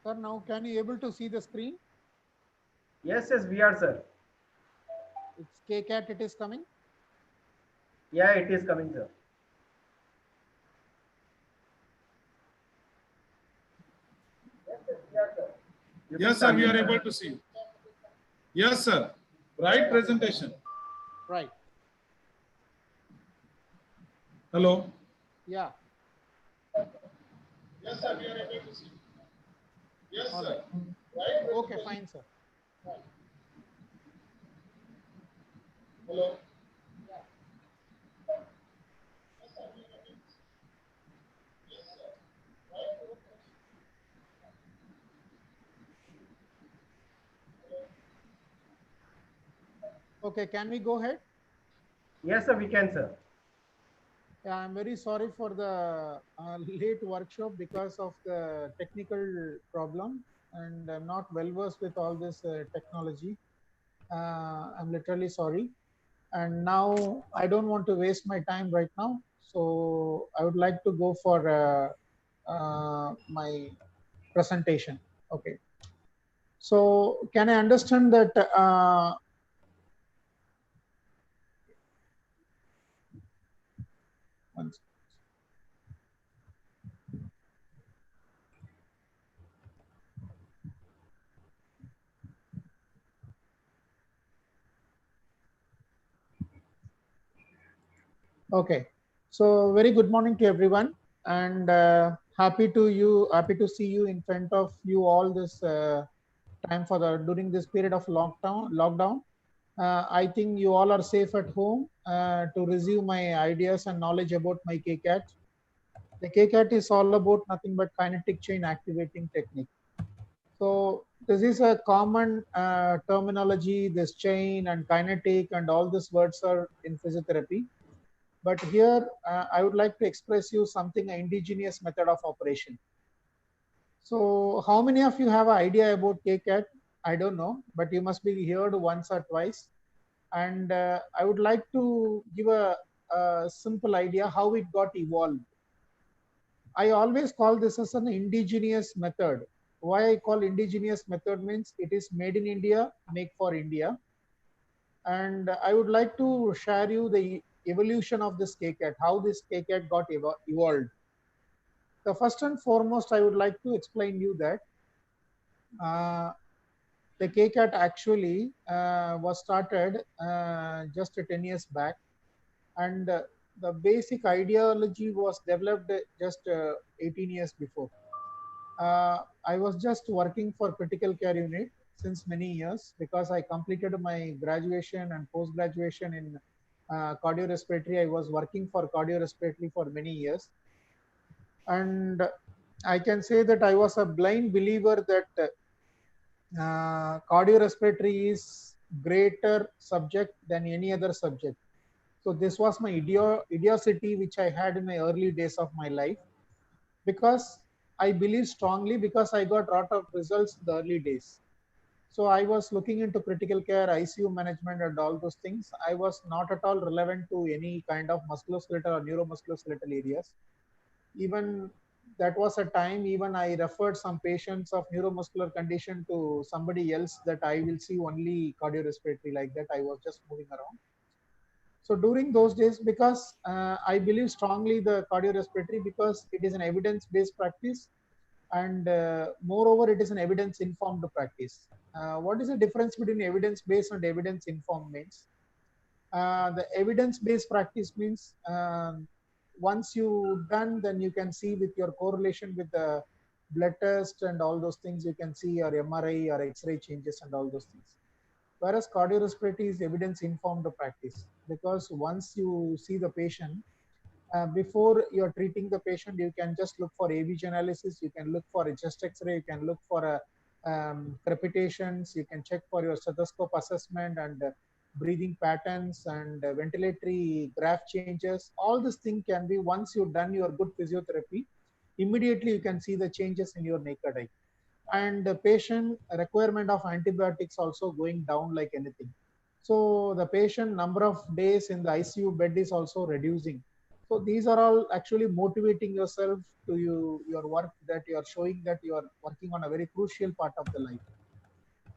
Sir, now can you able to see the screen? Yes, yes, we are, sir. It's KCAT, it is coming. Yeah, it is coming, sir. You can Yes, sir, start, we sir. are able to see. Yes, sir. Right presentation. Right. Hello. Yeah. Yes, sir, we are able to see. Yes, All right. sir. Right Okay, presentation. fine, sir. Hello. Okay, can we go ahead? Yes, sir, we can, sir. Yeah, I'm very sorry for the late workshop because of the technical problem, and I'm not well versed with all this technology. I'm literally sorry. And now I don't want to waste my time right now. So I would like to go for my presentation. Okay. So can I understand that? One second. Okay. So very good morning to everyone, and happy to see you in front of you all this time for the during this period of lockdown. I think you all are safe at home to receive my ideas and knowledge about my KCAT. The KCAT is all about nothing but kinetic chain activating technique. So this is a common terminology, this chain and kinetic and all these words are in physiotherapy. But here I would like to express you something, an indigenous method of operation. So how many of you have an idea about KCAT? I don't know, but you must be heard once or twice. And I would like to give a simple idea how it got evolved. I always call this as an indigenous method. Why I call indigenous method means it is made in India, make for India. And I would like to share you the evolution of this KCAT, how this KCAT got evolved. The first and foremost, I would like to explain you that uh, the KCAT actually was started just 10 years back, and the basic ideology was developed just 18 years before. I was just working for critical care unit since many years because I completed my graduation and post graduation in cardiorespiratory. I was working for cardiorespiratory for many years, and I can say that I was a blind believer that cardiorespiratory is greater subject than any other subject. So this was my idiocy which I had in my early days of my life, because I believe strongly, because I got lot of results in the early days. So I was looking into critical care, ICU management and all those things. I was not at all relevant to any kind of musculoskeletal or neuromusculoskeletal areas. Even that was a time even I referred some patients of neuromuscular condition to somebody else, that I will see only cardiorespiratory, like that I was just moving around. So during those days, because I believe strongly the cardiorespiratory, because it is an evidence-based practice, and moreover, it is an evidence-informed practice. What is the difference between evidence-based and evidence-informed means? The evidence-based practice means once you done, then you can see with your correlation with the blood test and all those things, you can see your MRI or X-ray changes and all those things. Whereas cardiorespiratory is evidence-informed practice, because once you see the patient, before you're treating the patient, you can just look for AVG analysis, you can look for a chest X-ray, you can look for a crepitations, you can check for your stethoscope assessment and breathing patterns and ventilatory graph changes. All this thing can be, once you've done your good physiotherapy, immediately you can see the changes in your naked eye. And the patient requirement of antibiotics also going down like anything. So the patient number of days in the ICU bed is also reducing. So these are all actually motivating yourself to your work, that you are showing that you are working on a very crucial part of the life.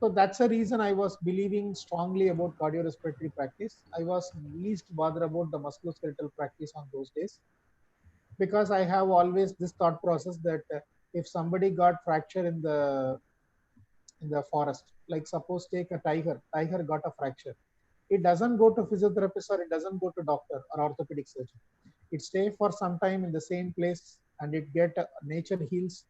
So that's the reason I was believing strongly about cardiorespiratory practice. I was least bothered about the musculoskeletal practice on those days, because I have always this thought process that if somebody got fracture in the forest, like suppose take a tiger got a fracture, it doesn't go to physiotherapist or it doesn't go to doctor or orthopedic surgeon. It stay for some time in the same place and it get nature heals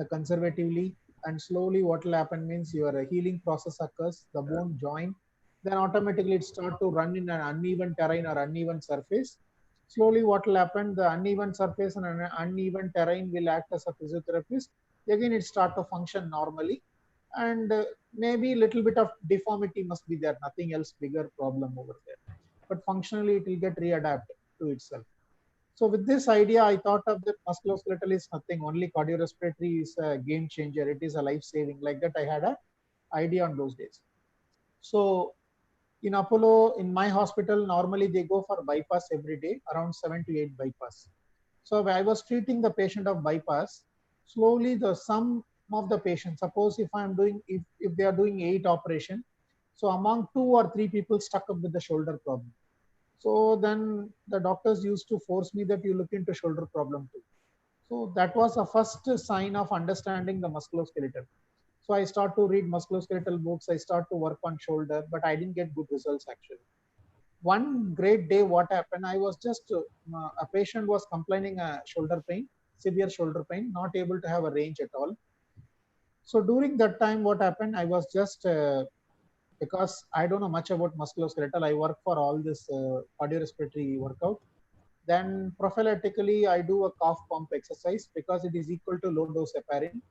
conservatively, and slowly what will happen means your healing process occurs, the bone join, then automatically it start to run in an uneven terrain or uneven surface. Slowly what will happen, the uneven surface and an uneven terrain will act as a physiotherapist. Again it start to function normally, and maybe little bit of deformity must be there, nothing else bigger problem over there, but functionally it will get readapted to itself. So with this idea, I thought of that musculoskeletal is nothing, only cardiorespiratory is a game changer. It is a life saving. Like that, I had a idea on those days. So in Apollo, in my hospital, normally they go for bypass every day, around 7 to 8 bypass. So when I was treating the patient of bypass, slowly the sum of the patients, suppose if I'm doing, if they are doing 8 operations, so among 2 or 3 people stuck up with the shoulder problem. So then the doctors used to force me that you look into shoulder problem too. So that was a first sign of understanding the musculoskeletal. So I start to read musculoskeletal books. I start to work on shoulder, but I didn't get good results actually. One great day, what happened? I was just a patient was complaining shoulder pain, severe shoulder pain, not able to have a range at all. So during that time, what happened? I was just because I don't know much about musculoskeletal. I work for all this cardiorespiratory workout. Then prophylactically, I do a cough pump exercise because it is equal to low dose heparin,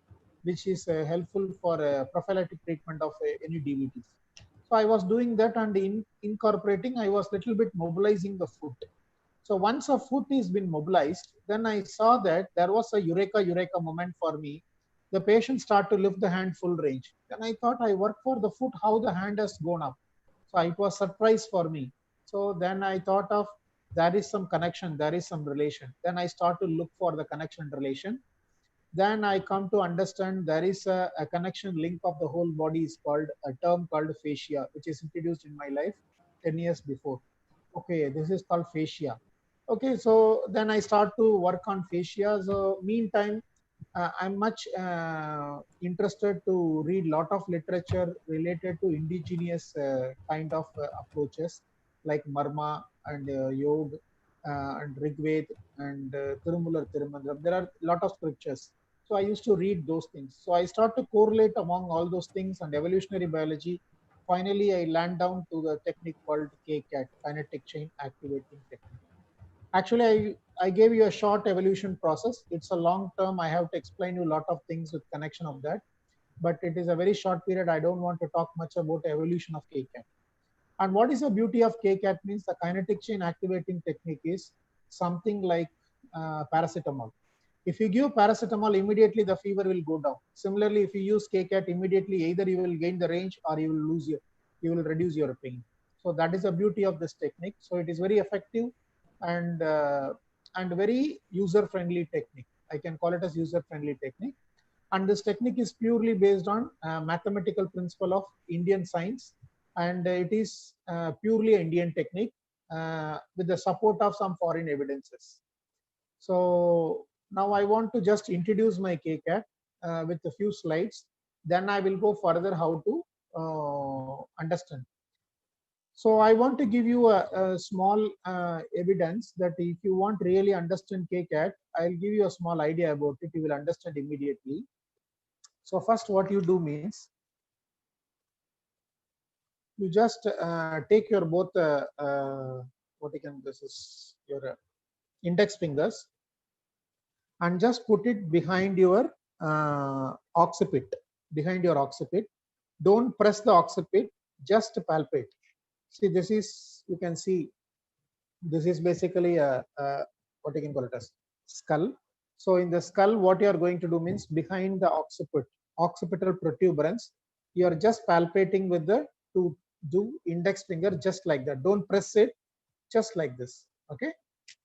which is helpful for prophylactic treatment of any DVTs. So I was doing that, and in incorporating, I was little bit mobilizing the foot. So once a foot is been mobilized, then I saw that there was a eureka moment for me. The patient start to lift the hand full range. Then I thought I work for the foot, how the hand has gone up. So it was surprise for me. So then I thought of there is some connection, there is some relation. Then I start to look for the connection relation. Then I come to understand there is a connection link of the whole body is called a term called fascia, which is introduced in my life 10 years before. Okay, this is called fascia. Okay, so then I start to work on fascia. So meantime, I'm much interested to read lot of literature related to indigenous kind of approaches like Marma and Yoga and Rigved and Tirumular Tirumandram. There are a lot of scriptures. So I used to read those things. So I start to correlate among all those things and evolutionary biology. Finally, I land down to the technique called KCAT, kinetic chain activating technique. Actually, I gave you a short evolution process. It's a long term. I have to explain you a lot of things with connection of that, but it is a very short period. I don't want to talk much about evolution of KCAT. And what is the beauty of KCAT means the kinetic chain activating technique is something like paracetamol. If you give paracetamol, immediately the fever will go down. Similarly, if you use KCAT, immediately either you will gain the range or you will reduce your pain. So that is the beauty of this technique. So it is very effective and very user-friendly technique. I can call it as user-friendly technique. And this technique is purely based on mathematical principle of Indian science, and it is purely Indian technique with the support of some foreign evidences. So now I want to just introduce my KCAT with a few slides. Then I will go further how to understand. So I want to give you a small evidence that if you want really understand KCAT, I'll give you a small idea about it. You will understand immediately. So first what you do means, you just take your both what you can, this is your index fingers, and just put it behind your occiput, behind your occiput. Don't press the occiput, just palpate. See, this is, you can see, this is basically a what you can call it as skull. So in the skull, what you are going to do means behind the occiput, occipital protuberance, you are just palpating with the two index finger, just like that. Don't press it, just like this. Okay.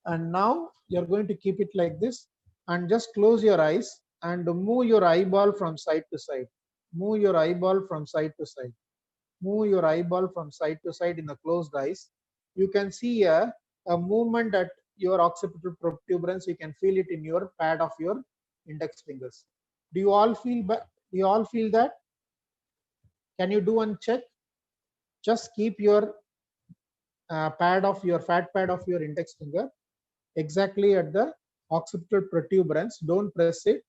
And now you're going to keep it like this and just close your eyes and move your eyeball from side to side. Move your eyeball from side to side. Move your eyeball from side to side in the closed eyes. You can see a movement at your occipital protuberance. You can feel it in your pad of your index fingers. Do you all feel do you all feel that? Can you do one check? Just keep your fat pad of your index finger exactly at the occipital protuberance. Don't press it.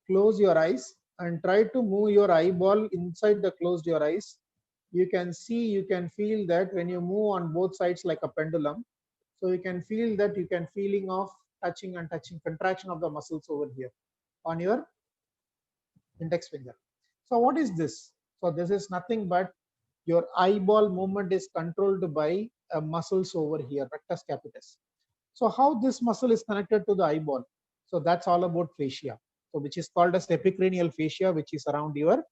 Close your eyes and try to move your eyeball inside the closed your eyes. You can see, you can feel that when you move on both sides like a pendulum. So you can feel that you can feeling of touching and touching, contraction of the muscles over here on your index finger. So what is this? So this is nothing but your eyeball movement is controlled by muscles over here, rectus capitis. So how this muscle is connected to the eyeball? So that's all about fascia. So which is called as epicranial fascia, which is around your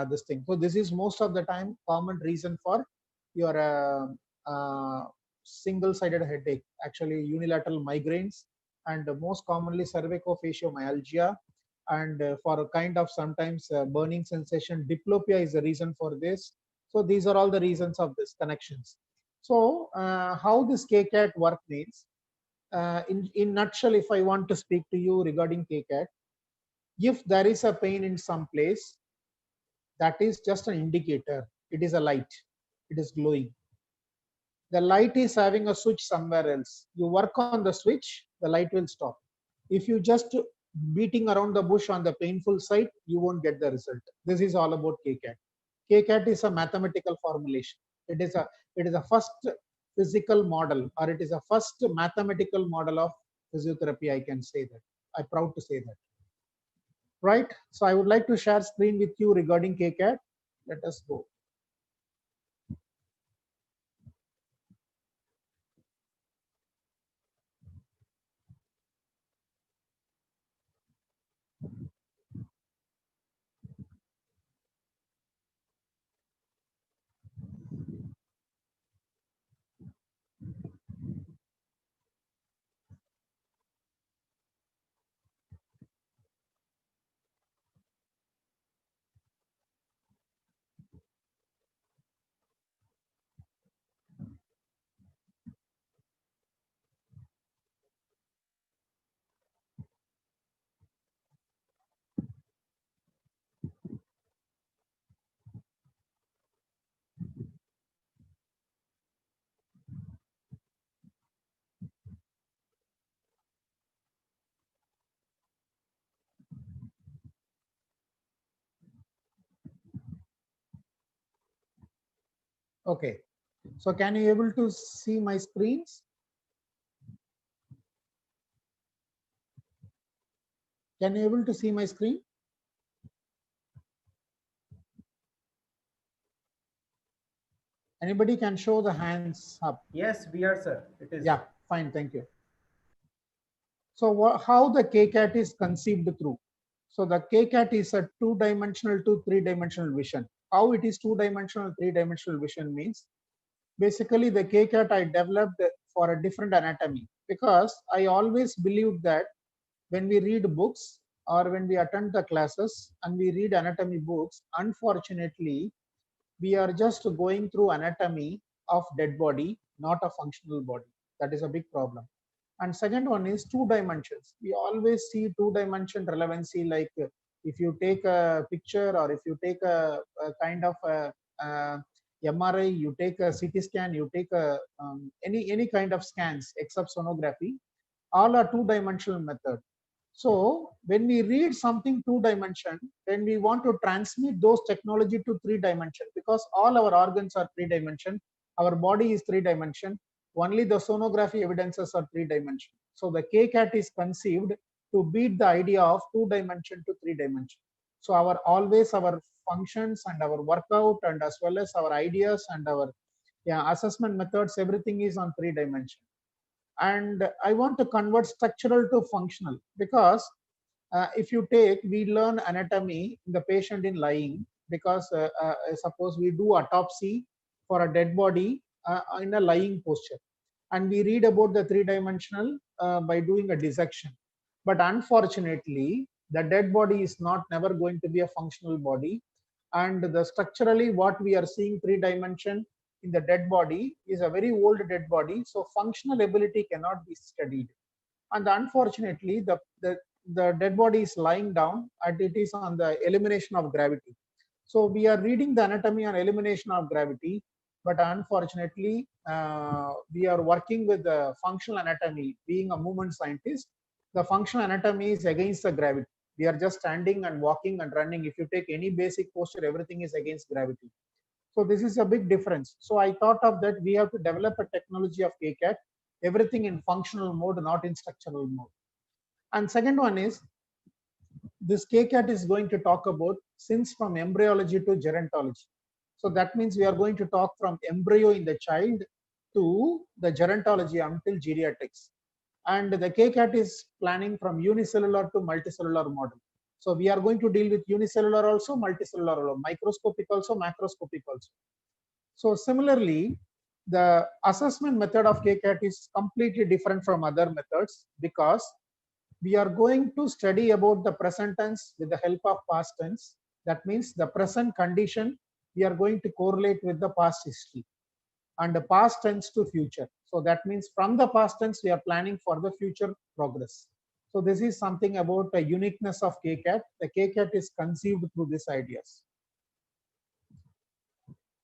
this thing. So this is most of the time common reason for your single-sided headache, actually unilateral migraines, and most commonly cervicofaciomyalgia, and for a kind of sometimes burning sensation, diplopia is the reason for this. So these are all the reasons of this connections. So how this KCAT work means, in nutshell, if I want to speak to you regarding KCAT, if there is a pain in some place, that is just an indicator. It is a light. It is glowing. The light is having a switch somewhere else. You work on the switch, the light will stop. If you just beating around the bush on the painful side, you won't get the result. This is all about KCAT. KCAT is a mathematical formulation. It is a first physical model, or it is a first mathematical model of physiotherapy. I can say that. I'm proud to say that. Right. So I would like to share screen with you regarding KCAT. Let us go. Okay. So can you able to see my screens? Can you able to see my screen? Anybody can show the hands up. Yes, we are, sir. It is. Yeah, fine. Thank you. So how the KCAT is conceived through? So the KCAT is a two-dimensional to three-dimensional vision. How it is two-dimensional, three-dimensional vision means, basically the KCAT I developed for a different anatomy, because I always believed that when we read books or when we attend the classes and we read anatomy books, unfortunately, we are just going through anatomy of dead body, not a functional body. That is a big problem. And second one is two dimensions. We always see two-dimension relevancy, like if you take a picture or if you take a kind of MRI, you take a CT scan, you take any kind of scans except sonography, all are two-dimensional method. So when we read something two-dimension, then we want to transmit those technology to three-dimension, because all our organs are three-dimension, our body is three-dimension, only the sonography evidences are three-dimension. So the KCAT is conceived to beat the idea of two-dimension to three-dimension. So always our functions and our workout and as well as our ideas and our assessment methods, everything is on three-dimension. And I want to convert structural to functional, because if you take, we learn anatomy in the patient in lying, because suppose we do autopsy for a dead body in a lying posture. and we read about the three-dimensional by doing a dissection. But unfortunately, the dead body is not never going to be a functional body, and the structurally what we are seeing three-dimension in the dead body is a very old dead body, so functional ability cannot be studied. And unfortunately, the dead body is lying down and it is on the elimination of gravity. So we are reading the anatomy on elimination of gravity, but unfortunately, we are working with the functional anatomy. Being a movement scientist, the functional anatomy is against the gravity. We are just standing and walking and running. If you take any basic posture, everything is against gravity. So this is a big difference. So I thought of that we have to develop a technology of KCAT, everything in functional mode, not in structural mode. And second one is, this KCAT is going to talk about since from embryology to gerontology. So that means we are going to talk from embryo in the child to the gerontology until geriatrics. And the KCAT is planning from unicellular to multicellular model. So we are going to deal with unicellular also, multicellular also, microscopic also, macroscopic also. So similarly, the assessment method of KCAT is completely different from other methods because we are going to study about the present tense with the help of past tense. That means the present condition we are going to correlate with the past history and the past tense to future. So that means from the past tense we are planning for the future progress. So this is something about the uniqueness of KCAT. The KCAT is conceived through these ideas.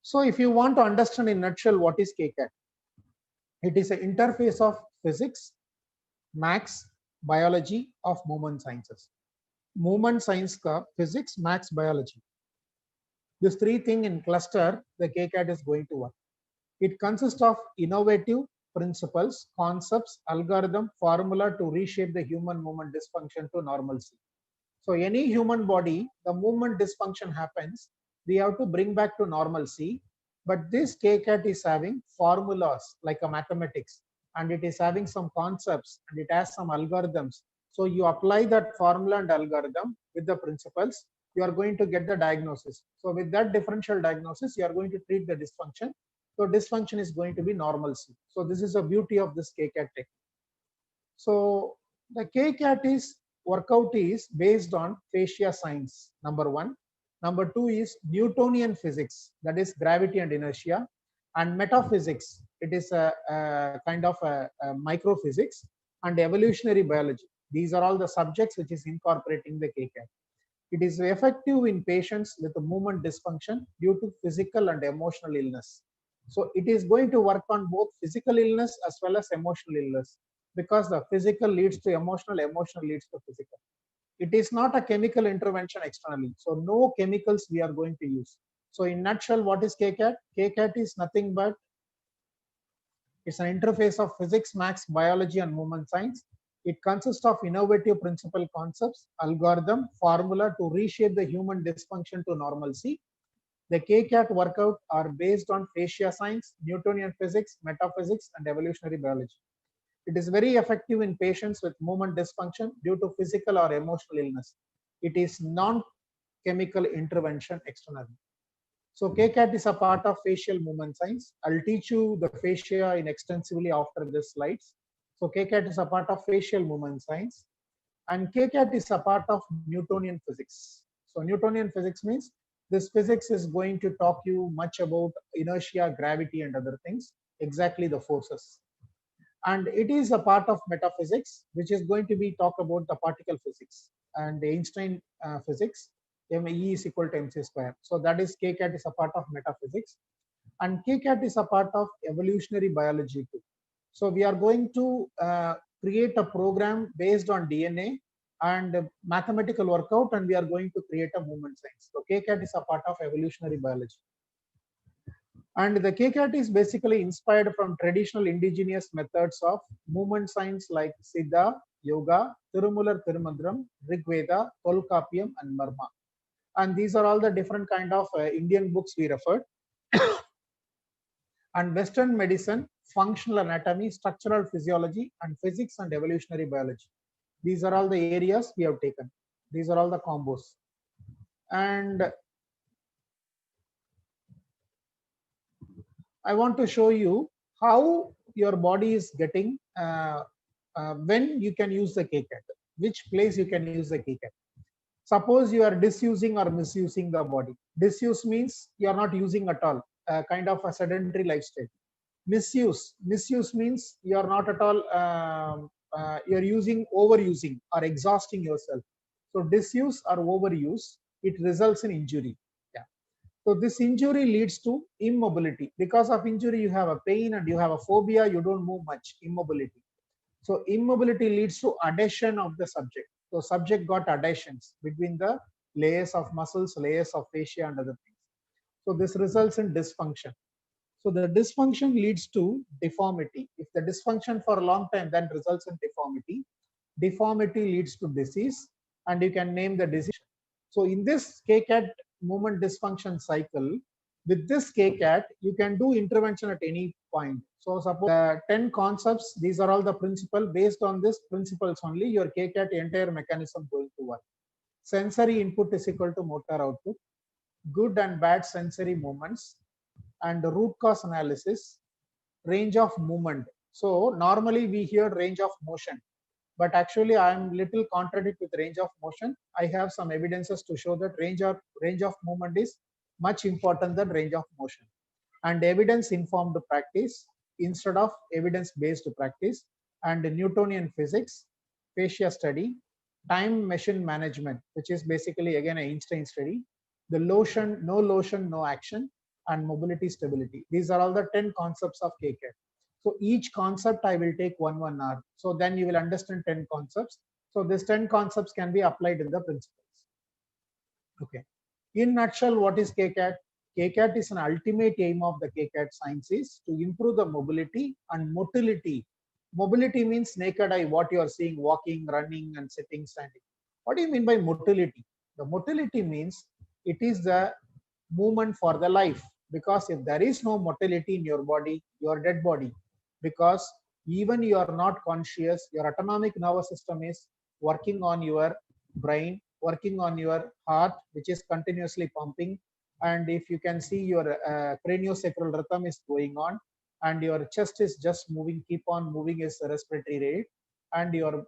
So if you want to understand in a nutshell what is KCAT, it is an interface of physics, maths, biology of movement sciences. Movement science ka physics, maths, biology. These three things in cluster, the KCAT is going to work. It consists of innovative principles, concepts, algorithm, formula to reshape the human movement dysfunction to normalcy. So any human body, the movement dysfunction happens, we have to bring back to normalcy. But this KCAT is having formulas like a mathematics, and it is having some concepts and it has some algorithms. So you apply that formula and algorithm with the principles, you are going to get the diagnosis. So with that differential diagnosis, you are going to treat the dysfunction. So dysfunction is going to be normalcy. So this is the beauty of this KCAT technique. So the KCAT is workout is based on fascia science, number one. Number two is Newtonian physics, that is gravity and inertia, and metaphysics. It is a kind of a microphysics and evolutionary biology. These are all the subjects which is incorporating the KCAT. It is effective in patients with a movement dysfunction due to physical and emotional illness. So it is going to work on both physical illness as well as emotional illness, because the physical leads to emotional, emotional leads to physical. It is not a chemical intervention externally. So no chemicals we are going to use. So in nutshell, what is KCAT? KCAT is nothing but it's an interface of physics, maths, biology, and movement science. It consists of innovative principal concepts, algorithm, formula to reshape the human dysfunction to normalcy. The KCAT workout are based on fascia science, Newtonian physics, metaphysics, and evolutionary biology. It is very effective in patients with movement dysfunction due to physical or emotional illness. It is non-chemical intervention externally. So KCAT is a part of facial movement science. I'll teach you the fascia in extensively after this slides. So KCAT is a part of facial movement science, and KCAT is a part of Newtonian physics. So Newtonian physics means this physics is going to talk you much about inertia, gravity, and other things, exactly the forces. And it is a part of metaphysics, which is going to be talk about the particle physics and the Einstein physics. E is equal to mc square. So that is KCAT is a part of metaphysics, and KCAT is a part of evolutionary biology too. So we are going to create a program based on DNA and mathematical workout, and we are going to create a movement science. So KCAT is a part of evolutionary biology. And the KCAT is basically inspired from traditional indigenous methods of movement science like Siddha, Yoga, Tirumular Tirumandram, Rigveda, Tolkappiyam, and Marma. And these are all the different kind of Indian books we referred. And Western medicine, functional anatomy, structural physiology, and physics and evolutionary biology. These are all the areas we have taken. These are all the combos. And I want to show you how your body is getting when you can use the KCAT, which place you can use the KCAT. Suppose you are disusing or misusing the body. Disuse means you are not using at all, kind of a sedentary lifestyle. Misuse means you are not at all, you are overusing or exhausting yourself. So disuse or overuse, it results in injury. Yeah. So this injury leads to immobility. Because of injury, you have a pain and you have a phobia, you don't move much, immobility. So immobility leads to adhesion of the subject. So subject got adhesions between the layers of muscles, layers of fascia and other things. So this results in dysfunction. So the dysfunction leads to deformity. If the dysfunction for a long time then results in deformity, deformity leads to disease, and you can name the disease. So in this KCAT movement dysfunction cycle, with this KCAT, you can do intervention at any point. So suppose 10 concepts, these are all the principle. Based on this principles only, your KCAT entire mechanism going to work. Sensory input is equal to motor output, good and bad sensory movements, and root cause analysis, range of movement. So normally we hear range of motion, but actually I am little contradict with range of motion. I have some evidences to show that range of movement is much important than range of motion. And evidence informed practice instead of evidence based practice, and Newtonian physics, fascia study, time machine management, which is basically again an Einstein study, the lotion, no action, and mobility stability. These are all the 10 concepts of KCAT. So each concept I will take 1 hour. So then you will understand 10 concepts. So these 10 concepts can be applied in the principles. Okay. In nutshell, what is KCAT? KCAT is an ultimate aim of the KCAT science is to improve the mobility and motility. Mobility means naked eye, what you are seeing, walking, running, and sitting, standing. What do you mean by motility? The motility means it is the movement for the life. Because if there is no motility in your body, your dead body, because even you are not conscious, your autonomic nervous system is working on your brain, working on your heart, which is continuously pumping. And if you can see, your craniosacral rhythm is going on, and your chest is just moving, keep on moving is the respiratory rate, and your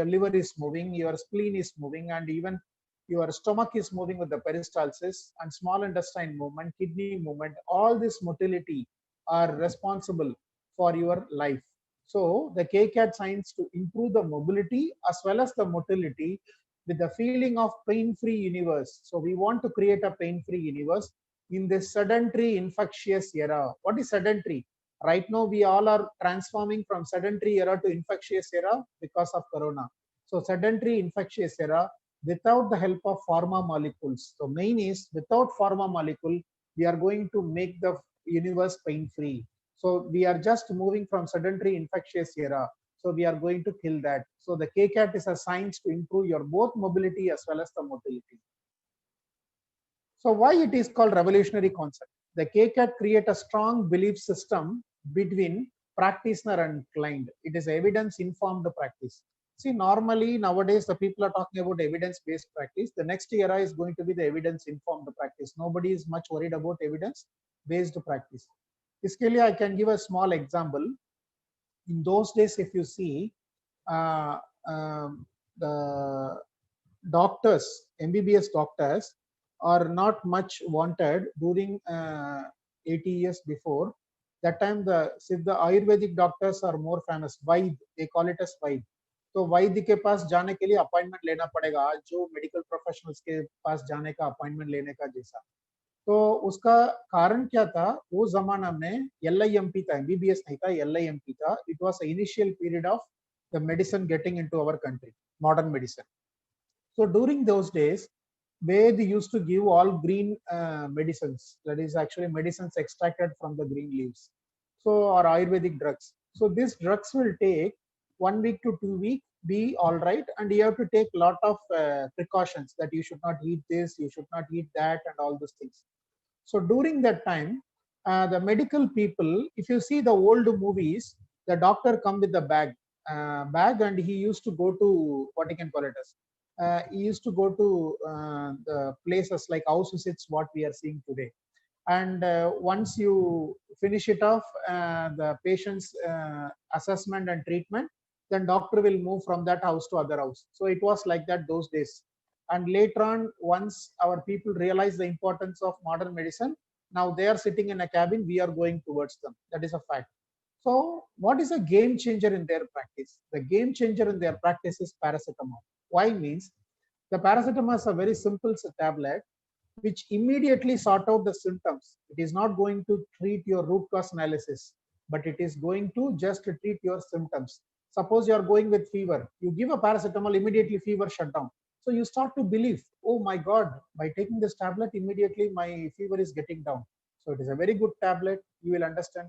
liver is moving, your spleen is moving, and even your stomach is moving with the peristalsis, and small intestine movement, kidney movement. All this motility are responsible for your life. So the KCAT science to improve the mobility as well as the motility with the feeling of pain-free universe. So we want to create a pain-free universe in this sedentary infectious era. What is sedentary? Right now we all are transforming from sedentary era to infectious era because of corona. So sedentary infectious era without the help of pharma molecules. So main is without pharma molecule, we are going to make the universe pain-free. So we are just moving from sedentary infectious era. So we are going to kill that. So the KCAT is a science to improve your both mobility as well as the motility. So why it is called revolutionary concept? The KCAT create a strong belief system between practitioner and client. It is evidence informed practice. See, normally nowadays the people are talking about evidence-based practice. The next era is going to be the evidence-informed practice. Nobody is much worried about evidence-based practice. Basically, I can give a small example. In those days, if you see, the doctors, MBBS doctors, are not much wanted during 80 years before. That time, the Ayurvedic doctors are more famous. Vaid, they call it as Vaid. तो वैद्य के पास जाने के लिए appointment लेना पड़ेगा, आज जो medical professionals के पास जाने का अपॉइंटमेंट लेने का जैसा. तो उसका कारण क्या था? वो जमाना में LIMP था, MBBS नहीं था, LIMP था. It was a initial period of the medicine getting into our country, modern medicine. So during those days, Ved used to give all green medicines, that is actually medicines extracted from the green leaves. So, or Ayurvedic drugs. So these drugs will take 1 week to 2 weeks, be all right, and you have to take a lot of precautions that you should not eat this, you should not eat that, and all those things. So during that time, the medical people, if you see the old movies, the doctor come with the bag, and he used to go to what you can call it as. He used to go to the places like house visits, what we are seeing today. And once you finish it off, the patient's assessment and treatment, then doctor will move from that house to other house. So it was like that those days. And later on, once our people realize the importance of modern medicine, now they are sitting in a cabin, we are going towards them. That is a fact. So what is a game changer in their practice? The game changer in their practice is paracetamol. Why means the paracetamol is a very simple tablet which immediately sort out the symptoms. It is not going to treat your root cause analysis, but it is going to just treat your symptoms. Suppose you are going with fever, you give a paracetamol, immediately fever shut down. So you start to believe, oh my God, by taking this tablet, immediately my fever is getting down. So it is a very good tablet. You will understand.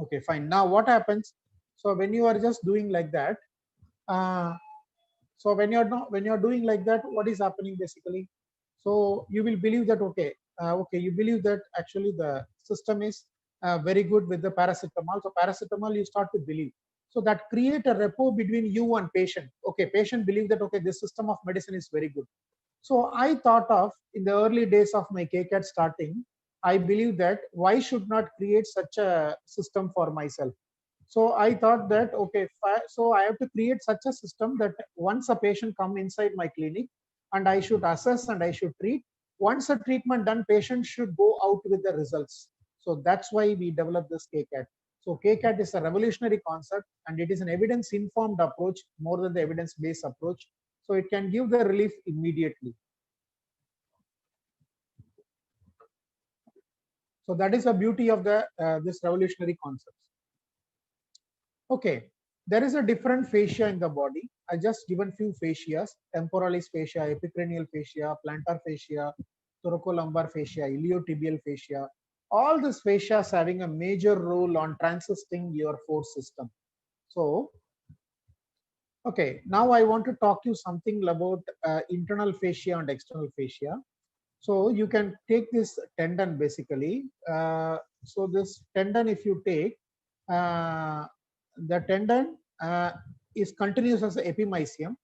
Okay, fine. Now what happens? So when you are just doing like that, so when you're doing like that, what is happening basically? So you will believe that you believe that actually the system is very good with the paracetamol. So paracetamol you start to believe. So that create a rapport between you and patient. Okay, patient believe that this system of medicine is very good. So I thought of in the early days of my KCAT starting, I believe that why should not create such a system for myself. So I thought that, so I have to create such a system that once a patient come inside my clinic and I should assess and I should treat, once a treatment done, patient should go out with the results. So that's why we developed this KCAT. So KCAT is a revolutionary concept and it is an evidence-informed approach more than the evidence-based approach. So it can give the relief immediately. So that is the beauty of the this revolutionary concept. Okay, there is a different fascia in the body. I just given few fascias: temporalis fascia, epicranial fascia, plantar fascia, thoracolumbar fascia, iliotibial fascia. All these fascias having a major role on transisting your force system. So, okay, now I want to talk to you something about internal fascia and external fascia. So you can take this tendon basically. So this tendon, if you take, the tendon is continuous as epimysium.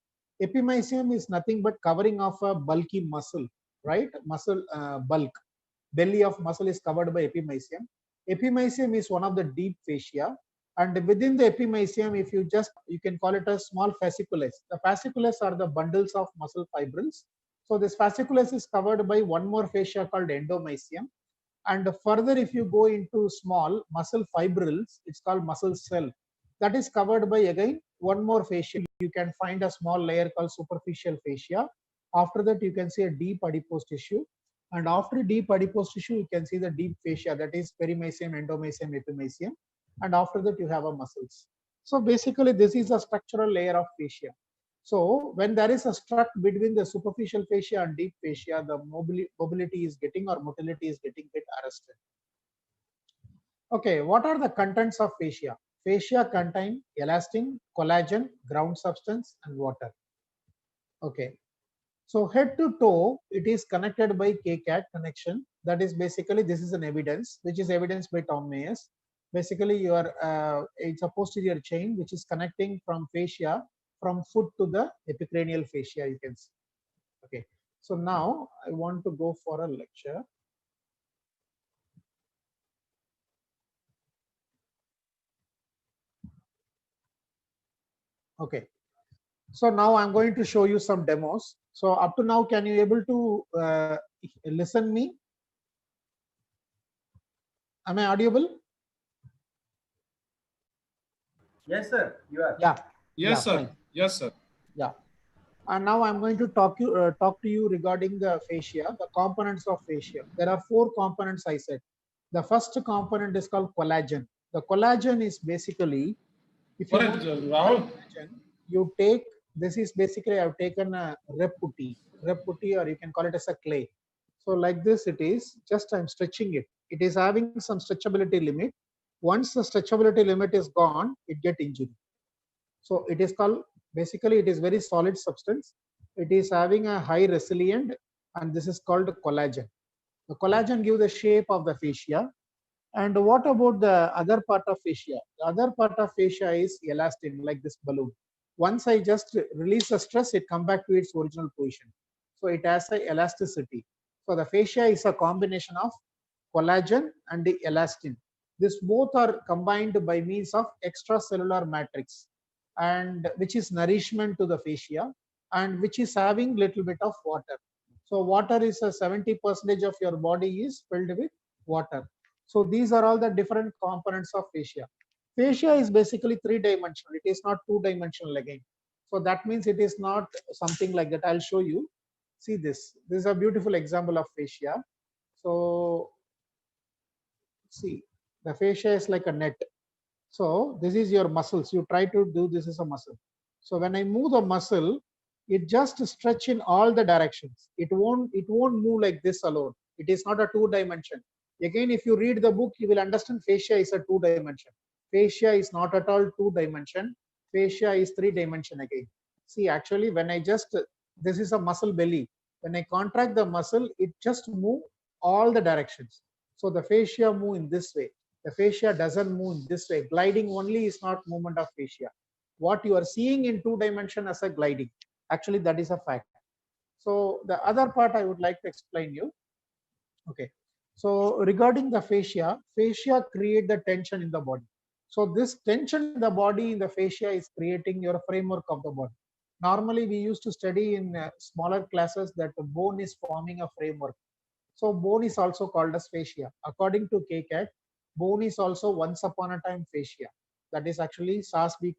Epimysium is nothing but covering of a bulky muscle, right? Muscle bulk. Belly of muscle is covered by epimysium. Epimysium is one of the deep fascia. And within the epimysium, if you can call it a small fasciculus. The fasciculus are the bundles of muscle fibrils. So this fasciculus is covered by one more fascia called endomysium. And further, if you go into small muscle fibrils, it's called muscle cell. That is covered by again one more fascia. You can find a small layer called superficial fascia. After that, you can see a deep adipose tissue. And after deep adipose tissue, you can see the deep fascia, that is perimysium, endomysium, epimysium. And after that, you have a muscles. So basically, this is a structural layer of fascia. So when there is a struct between the superficial fascia and deep fascia, the mobility is getting or motility is getting arrested. Okay, what are the contents of fascia? Fascia contain elastin, collagen, ground substance, and water. Okay, so head to toe, it is connected by KCAT connection. That is basically, this is an evidence, which is evidenced by Tom Mayers. Basically, it's a posterior chain which is connecting from fascia from foot to the epicranial fascia, you can see. Okay, so now I want to go for a lecture. Okay, so now I'm going to show you some demos. So up to now, can you able to listen me? Am I audible? Yes, sir. You are. Yeah. Yes, yeah, sir. fine. Yes, sir. Yeah. And now I'm going to talk to you regarding the fascia, the components of fascia. There are 4 components I said. The first component is called collagen. The collagen is basically, if you want Rahul. collagen, you take, this is basically, I've taken a rep putty, or you can call it as a clay. So like this it is, just I'm stretching it. It is having some stretchability limit. Once the stretchability limit is gone, it get injury. So it is called, basically it is very solid substance. It is having a high resilient, and this is called collagen. The collagen gives the shape of the fascia. And what about the other part of fascia? The other part of fascia is elastin, like this balloon. Once I just release the stress, it come back to its original position. So it has a elasticity. So the fascia is a combination of collagen, and the elastin. This both are combined by means of extracellular matrix, and which is nourishment to the fascia, and which is having little bit of water. So water is a 70% of your body is filled with water. So these are all the different components of fascia. Fascia is basically three-dimensional. It is not two-dimensional again. So that means it is not something like that. I'll show you. See this. This is a beautiful example of fascia. So see, the fascia is like a net. So this is your muscles. You try to do this as a muscle. So when I move the muscle, it just stretch in all the directions. It won't move like this alone. It is not a two-dimension. Again, if you read the book, you will understand fascia is a two-dimension. Fascia is not at all two-dimension. Fascia is three-dimension again. See, actually, when I just, this is a muscle belly. When I contract the muscle, it just move all the directions. So the fascia move in this way. The fascia doesn't move in this way. Gliding only is not movement of fascia. What you are seeing in two dimension as a gliding, actually that is a fact. So the other part I would like to explain you. Okay. So regarding the fascia create the tension in the body. So this tension in the body in the fascia is creating your framework of the body. Normally we used to study in smaller classes that the bone is forming a framework. So bone is also called as fascia. According to KCAT, bone is also once upon a time fascia. That is actually saas bhi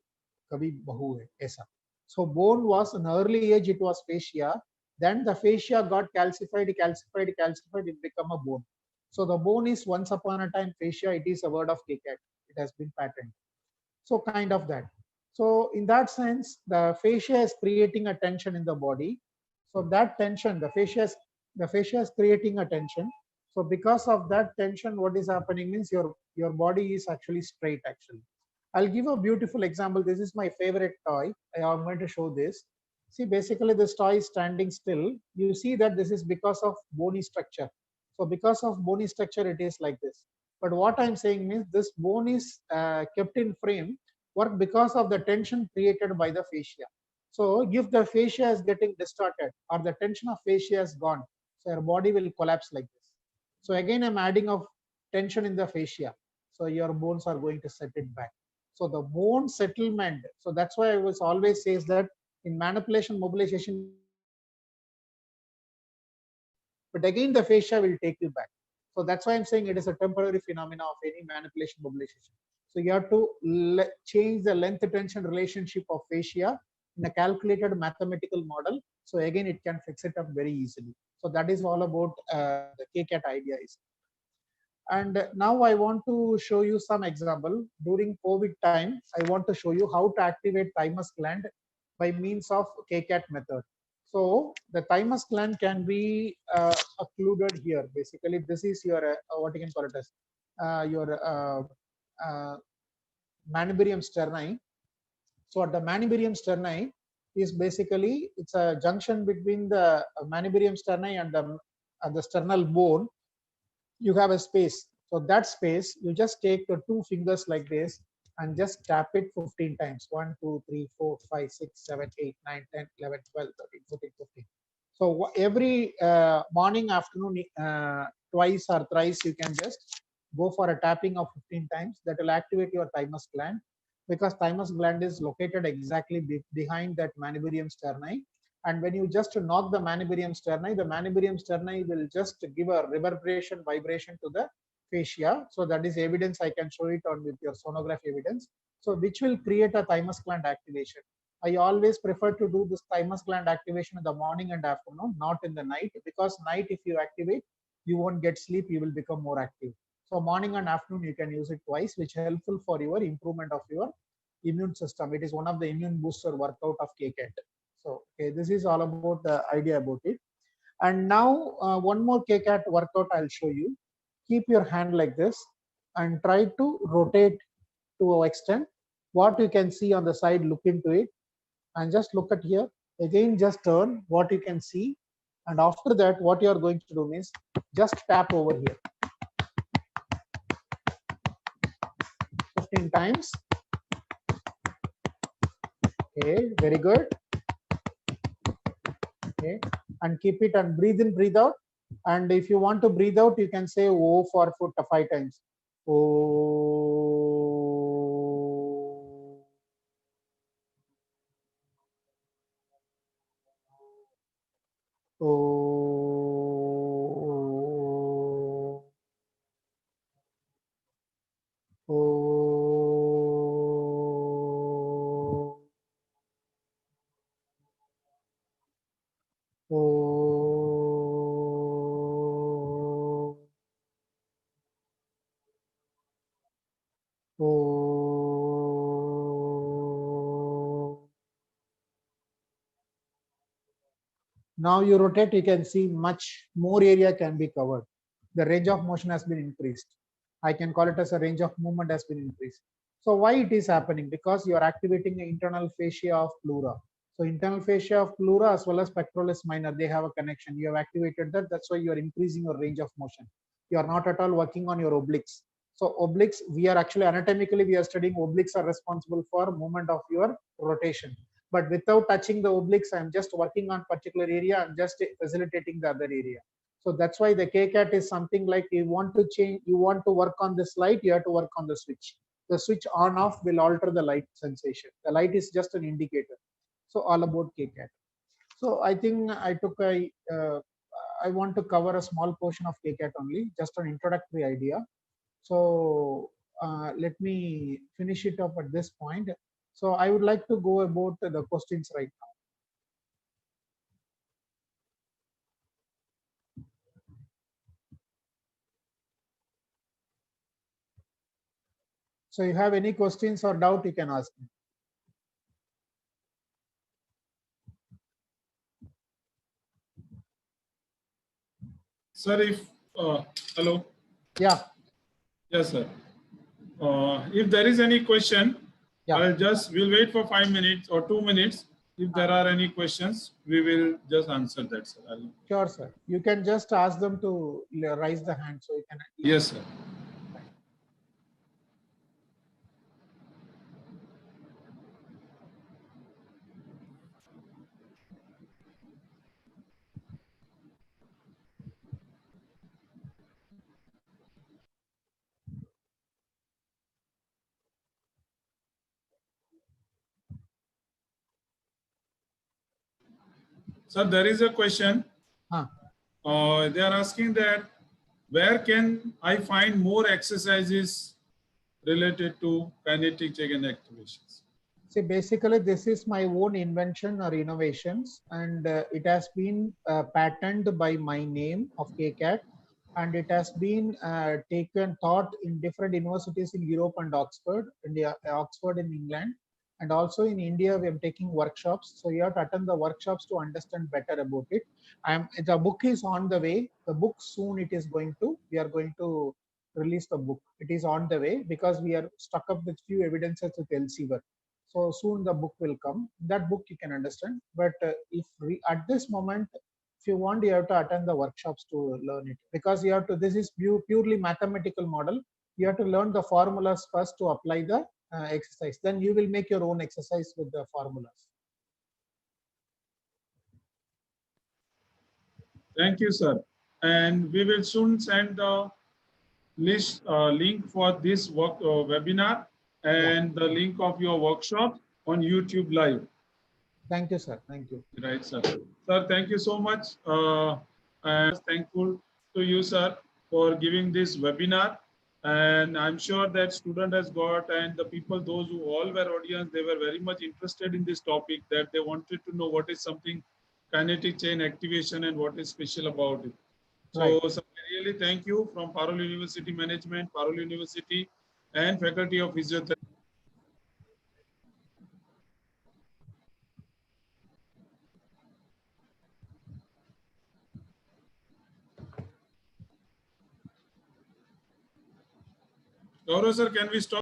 kabhi bahu hai, aisa. So bone was in early age, it was fascia. Then the fascia got calcified, it become a bone. So the bone is once upon a time fascia. It is a word of KCAT. It has been patented. So kind of that. So in that sense, the fascia is creating a tension in the body. So that tension, the fascia is creating a tension. So because of that tension, what is happening means your body is actually straight actually. I'll give a beautiful example. This is my favorite toy. I am going to show this. See, basically this toy is standing still. You see that this is because of bony structure. So because of bony structure, it is like this. But what I'm saying means this bone is kept in frame work because of the tension created by the fascia. So if the fascia is getting distorted or the tension of fascia is gone, so your body will collapse like this. So again, I'm adding of tension in the fascia. So your bones are going to set it back. So the bone settlement. So that's why I was always says that in manipulation, mobilization, but again the fascia will take you back. So that's why I'm saying it is a temporary phenomena of any manipulation, mobilization. So you have to change the length tension relationship of fascia in a calculated mathematical model. So again, it can fix it up very easily. So that is all about the KCAT idea is. And now I want to show you some example. During COVID time, I want to show you how to activate thymus gland by means of KCAT method. So the thymus gland can be occluded here. Basically, this is your what you can call it as your Manubrium sterni. So the Manubrium sterni is basically it's a junction between the Manubrium sterni and the sternal bone. You have a space. So that space, you just take the two fingers like this and just tap it 15 times. 1, 2, 3, 4, 5, 6, 7, 8, 9, 10, 11, 12, 13, 14, 15. So every morning, afternoon, twice or thrice, you can just go for a tapping of 15 times. That will activate your thymus gland, because thymus gland is located exactly behind that Manubrium sterni. And when you just knock the Manubrium sterni will just give a reverberation vibration to the fascia. So that is evidence. I can show it on with your sonography evidence. So which will create a thymus gland activation. I always prefer to do this thymus gland activation in the morning and afternoon, not in the night, because night if you activate, you won't get sleep, you will become more active. So morning and afternoon you can use it twice, which is helpful for your improvement of your immune system. It is one of the immune booster workout of KCAT. So okay, this is all about the idea about it. And now one more KCAT workout I'll show you. Keep your hand like this and try to rotate to an extent. What you can see on the side, look into it and just look at here. Again, just turn what you can see. And after that, what you are going to do is just tap over here 15 times. Okay, very good. Okay, and keep it and breathe in, breathe out. And if you want to breathe out, you can say O for 5 times. O. O. O. O. O. Now you rotate, you can see much more area can be covered. The range of motion has been increased. I can call it as a range of movement has been increased. So why it is happening? Because you are activating the internal fascia of pleura. So internal fascia of pleura as well as pectoralis minor, they have a connection. You have activated that. That's why you are increasing your range of motion. You are not at all working on your obliques. So obliques, we are actually anatomically, we are studying obliques are responsible for movement of your rotation. But without touching the obliques, I'm just working on particular area. I'm just facilitating the other area. So that's why the KCAT is something like you want to change, you want to work on this light, you have to work on the switch. The switch on off will alter the light sensation. The light is just an indicator. So all about KCAT. So I think I took I want to cover a small portion of KCAT only, just an introductory idea. So let me finish it up at this point. So I would like to go about the questions right now. So you have any questions or doubt, you can ask me. Sir, hello. Yeah. Yes, sir. If there is any question, Yeah. we'll wait for 5 minutes or 2 minutes. If there are any questions, we will just answer that, sir. Sure, sir. You can just ask them to raise the hand so you can. Yes, sir. Sir, there is a question. They are asking that where can I find more exercises related to kinetic chain activations? See, basically, this is my own invention or innovations, and it has been patented by my name of KCAT, and it has been taught in different universities in Europe and Oxford, Oxford in England, and also in India. We are taking workshops, so you have to attend the workshops to understand better about it. The book is on the way. The book soon it is going to. We are going to release the book. It is on the way because we are stuck up with few evidences with Elsevier. So soon the book will come. That book you can understand. But if we, at this moment, if you want, you have to attend the workshops to learn it, because you have to. This is purely mathematical model. You have to learn the formulas first to apply the exercise. Then you will make your own exercise with the formulas. Thank you, sir. And we will soon send the link for this webinar and the link of your workshop on YouTube Live. Thank you, sir. Thank you. Right, sir. Sir, thank you so much. I'm thankful to you, sir, for giving this webinar. And I'm sure that student has got, and the people, those who all were audience, they were very much interested in this topic, that they wanted to know what is something kinetic chain activation and what is special about it. So, sir, I really thank you from Parul University Management, Parul University, and Faculty of Physiotherapy. Gaurav, sir, can we stop?